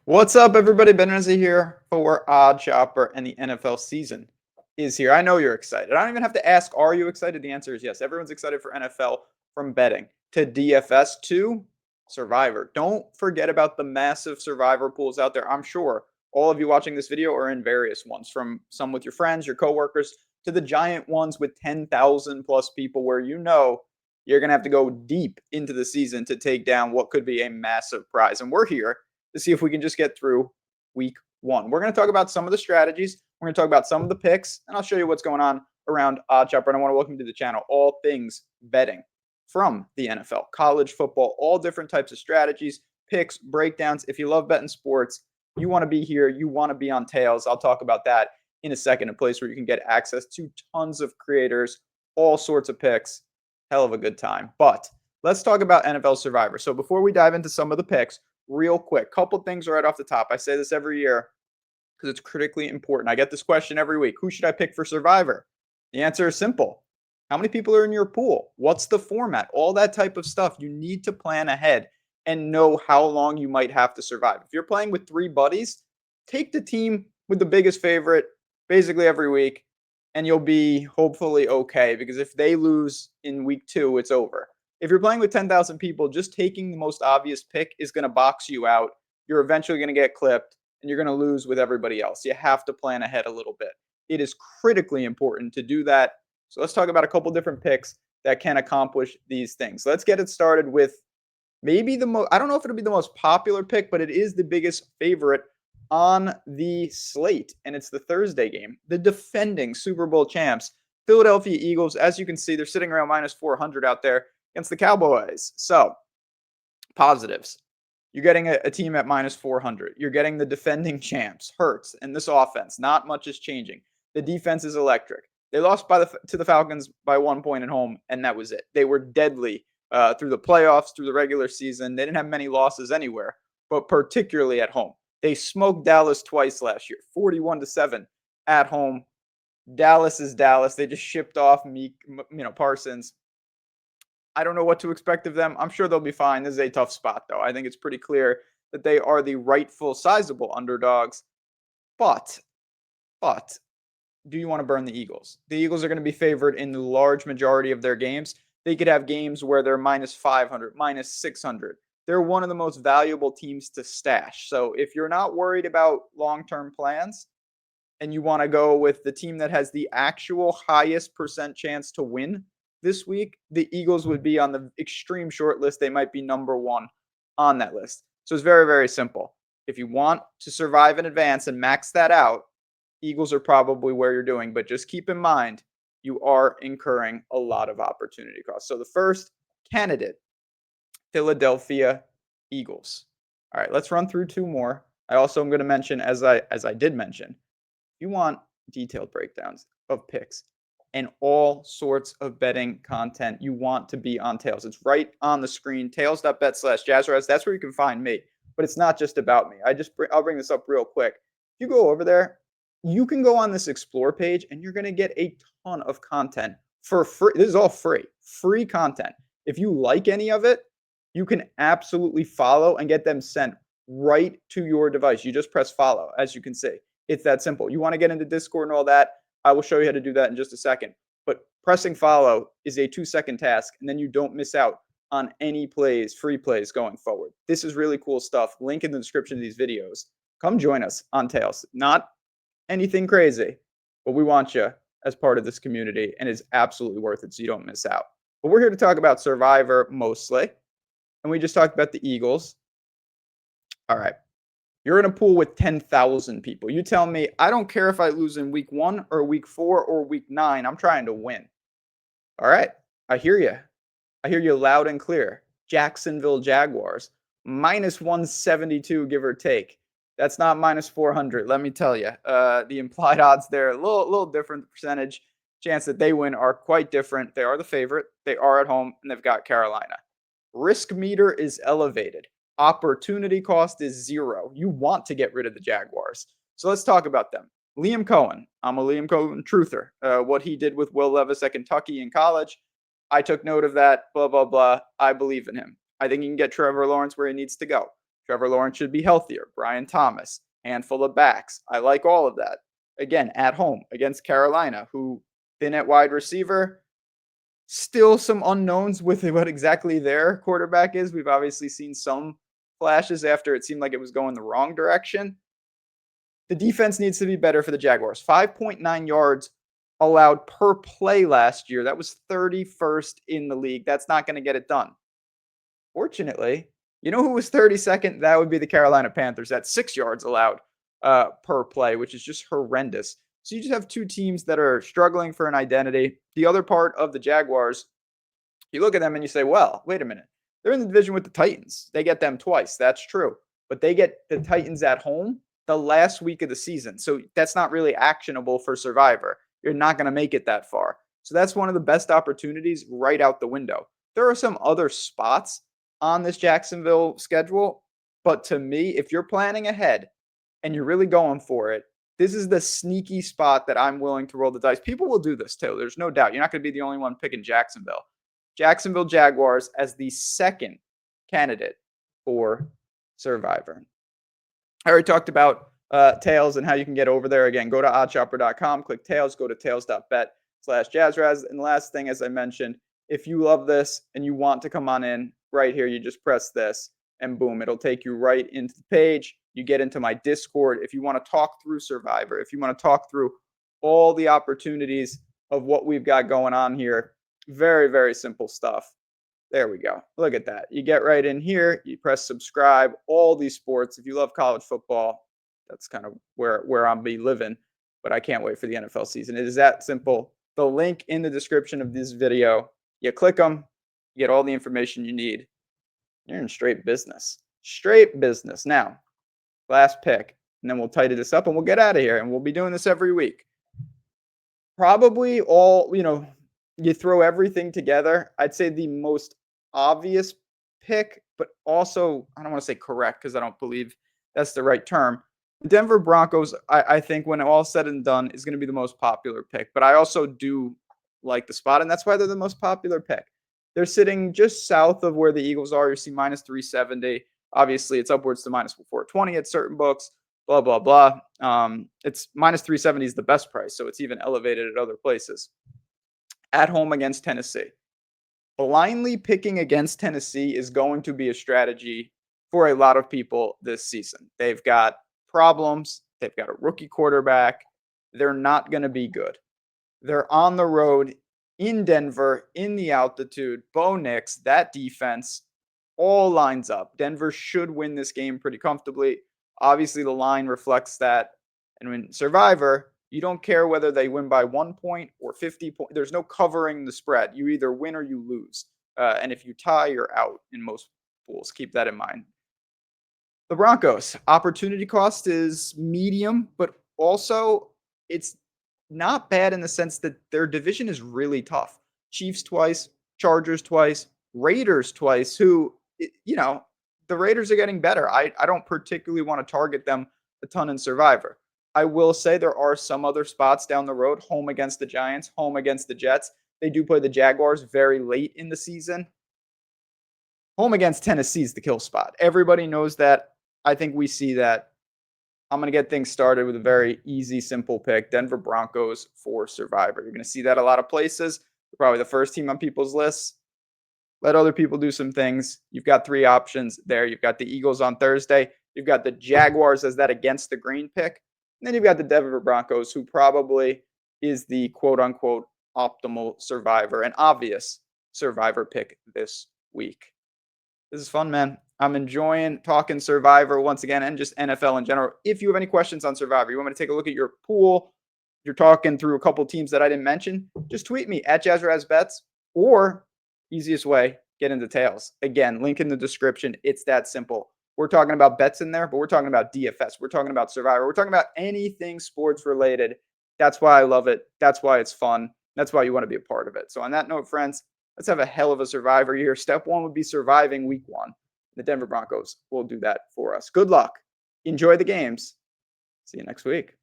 What's up, everybody? Ben Renzi here for Odd Chopper, and the NFL season is here. I know you're excited. I don't even have to ask, are you excited? The answer is yes. Everyone's excited for NFL, from betting to DFS to Survivor. Don't forget about the massive Survivor pools out there. I'm sure all of you watching this video are in various ones, from some with your friends, your coworkers, to the giant ones with 10,000 plus people, where you're going to have to go deep into the season to take down what could be a massive prize. And we're here to see if we can just get through week one. We're going to talk about some of the strategies. We're going to talk about some of the picks, and I'll show you what's going on around Odd Chopper. And I want to welcome you to the channel, all things betting from the NFL, college football, all different types of strategies, picks, breakdowns. If you love betting sports, you want to be here. You want to be on Tails. I'll talk about that in a second, a place where you can get access to tons of creators, all sorts of picks. Hell of a good time. But let's talk about NFL Survivor. So before we dive into some of the picks, real quick, couple things right off the top. I say this every year because it's critically important. I get this question every week. Who should I pick for Survivor? The answer is simple. How many people are in your pool? What's the format? All that type of stuff. You need to plan ahead and know how long you might have to survive. If you're playing with three buddies, take the team with the biggest favorite basically every week, and you'll be hopefully okay, because if they lose in week two, it's over. If you're playing with 10,000 people, just taking the most obvious pick is going to box you out. You're eventually going to get clipped, and you're going to lose with everybody else. You have to plan ahead a little bit. It is critically important to do that. So let's talk about a couple different picks that can accomplish these things. Let's get it started with maybe the most, I don't know if it'll be the most popular pick, but it is the biggest favorite on the slate, and it's the Thursday game. The defending Super Bowl champs, Philadelphia Eagles. As you can see, they're sitting around minus 400 out there against the Cowboys. So, positives. You're getting a team at minus 400. You're getting the defending champs, Hurts, and this offense. Not much is changing. The defense is electric. They lost to the Falcons by 1 point at home, and that was it. They were deadly through the playoffs, through the regular season. They didn't have many losses anywhere, but particularly at home. They smoked Dallas twice last year, 41-7 at home. Dallas is Dallas. They just shipped off Parsons. I don't know what to expect of them. I'm sure they'll be fine. This is a tough spot, though. I think it's pretty clear that they are the rightful, sizable underdogs. But do you want to burn the Eagles? The Eagles are going to be favored in the large majority of their games. They could have games where they're minus 500, minus 600. They're one of the most valuable teams to stash. So if you're not worried about long-term plans and you want to go with the team that has the actual highest percent chance to win this week, the Eagles would be on the extreme short list. They might be number one on that list. So it's very, very simple. If you want to survive in advance and max that out, Eagles are probably where you're doing. But just keep in mind, you are incurring a lot of opportunity costs. So the first candidate, Philadelphia Eagles. All right, let's run through two more. I also am going to mention, as I did mention, if you want detailed breakdowns of picks and all sorts of betting content, you want to be on Tails. It's right on the screen, tails.bet/Jaguars. That's where you can find me. But it's not just about me. I'll bring this up real quick. If you go over there, you can go on this explore page and you're going to get a ton of content for free. This is all free content. If you like any of it, you can absolutely follow and get them sent right to your device. You just press follow, as you can see. It's that simple. You want to get into Discord and all that, I will show you how to do that in just a second. But pressing follow is a 2-second task, and then you don't miss out on any plays, free plays going forward. This is really cool stuff. Link in the description of these videos. Come join us on Tails. Not anything crazy, but we want you as part of this community, and it's absolutely worth it so you don't miss out. But we're here to talk about Survivor mostly, and we just talked about the Eagles. All right. You're in a pool with 10,000 people. You tell me, I don't care if I lose in week 1 or week 4 or week 9. I'm trying to win. All right. I hear you. I hear you loud and clear. Jacksonville Jaguars, minus 172, give or take. That's not minus 400, let me tell you. The implied odds there, a little different. The percentage chance that they win are quite different. They are the favorite. They are at home, and they've got Carolina. Risk meter is elevated. Opportunity cost is 0. You want to get rid of the Jaguars. So let's talk about them. Liam Cohen. I'm a Liam Cohen truther. What he did with Will Levis at Kentucky in college, I took note of that, blah, blah, blah. I believe in him. I think he can get Trevor Lawrence where he needs to go. Trevor Lawrence should be healthier. Brian Thomas, handful of backs. I like all of that. Again, at home against Carolina, who been at wide receiver. Still some unknowns with what exactly their quarterback is. We've obviously seen some flashes after it seemed like it was going the wrong direction. The defense needs to be better for the Jaguars. 5.9 yards allowed per play last year. That was 31st in the league. That's not going to get it done. Fortunately, you know who was 32nd? That would be the Carolina Panthers. That's 6 yards allowed per play, which is just horrendous. So you just have two teams that are struggling for an identity. The other part of the Jaguars, you look at them and you say, well, wait a minute. They're in the division with the Titans. They get them twice. That's true. But they get the Titans at home the last week of the season. So that's not really actionable for Survivor. You're not going to make it that far. So that's one of the best opportunities right out the window. There are some other spots on this Jacksonville schedule. But to me, if you're planning ahead and you're really going for it, this is the sneaky spot that I'm willing to roll the dice. People will do this too. There's no doubt. You're not going to be the only one picking Jacksonville. Jacksonville Jaguars as the second candidate for Survivor. I already talked about Tails and how you can get over there. Again, go to oddshopper.com, click Tails, go to tails.bet/Jazzraz. And the last thing, as I mentioned, if you love this and you want to come on in right here, you just press this and boom, it'll take you right into the page. You get into my Discord. If you want to talk through Survivor, if you want to talk through all the opportunities of what we've got going on here, very, very simple stuff. There we go. Look at that. You get right in here. You press subscribe. All these sports. If you love college football, that's kind of where I'll be living. But I can't wait for the NFL season. It is that simple. The link in the description of this video. You click them. You get all the information you need. You're in straight business. Straight business. Now, last pick. And then we'll tidy this up and we'll get out of here. And we'll be doing this every week. Probably all, you throw everything together. I'd say the most obvious pick, but also, I don't want to say correct because I don't believe that's the right term. The Denver Broncos, I think when all said and done, is going to be the most popular pick. But I also do like the spot, and that's why they're the most popular pick. They're sitting just south of where the Eagles are. You see minus 370. Obviously, it's upwards to minus 420 at certain books. Blah, blah, blah. It's minus 370 is the best price, so it's even elevated at other places. At home against Tennessee. Blindly picking against Tennessee is going to be a strategy for a lot of people this season. They've got problems. They've got a rookie quarterback. They're not going to be good. They're on the road in Denver, in the altitude. Bo Nix, that defense, all lines up. Denver should win this game pretty comfortably. Obviously, the line reflects that. And when Survivor, you don't care whether they win by 1 point or 50 points. There's no covering the spread. You either win or you lose. And if you tie, you're out in most pools. Keep that in mind. The Broncos, opportunity cost is medium, but also it's not bad in the sense that their division is really tough. Chiefs twice, Chargers twice, Raiders twice, who, the Raiders are getting better. I don't particularly want to target them a ton in Survivor. I will say there are some other spots down the road, home against the Giants, home against the Jets. They do play the Jaguars very late in the season. Home against Tennessee is the kill spot. Everybody knows that. I think we see that. I'm going to get things started with a very easy, simple pick. Denver Broncos for Survivor. You're going to see that a lot of places. They're probably the first team on people's lists. Let other people do some things. You've got three options there. You've got the Eagles on Thursday. You've got the Jaguars as that against the green pick. And then you've got the Denver Broncos, who probably is the quote-unquote optimal Survivor, an obvious Survivor pick this week. This is fun, man. I'm enjoying talking Survivor once again and just NFL in general. If you have any questions on Survivor, you want me to take a look at your pool, you're talking through a couple teams that I didn't mention, just tweet me at JazzRazBets, or easiest way, get into Tails. Again, link in the description. It's that simple. We're talking about bets in there, but we're talking about DFS. We're talking about Survivor. We're talking about anything sports related. That's why I love it. That's why it's fun. That's why you want to be a part of it. So on that note, friends, let's have a hell of a Survivor year. Step one would be surviving week one. The Denver Broncos will do that for us. Good luck. Enjoy the games. See you next week.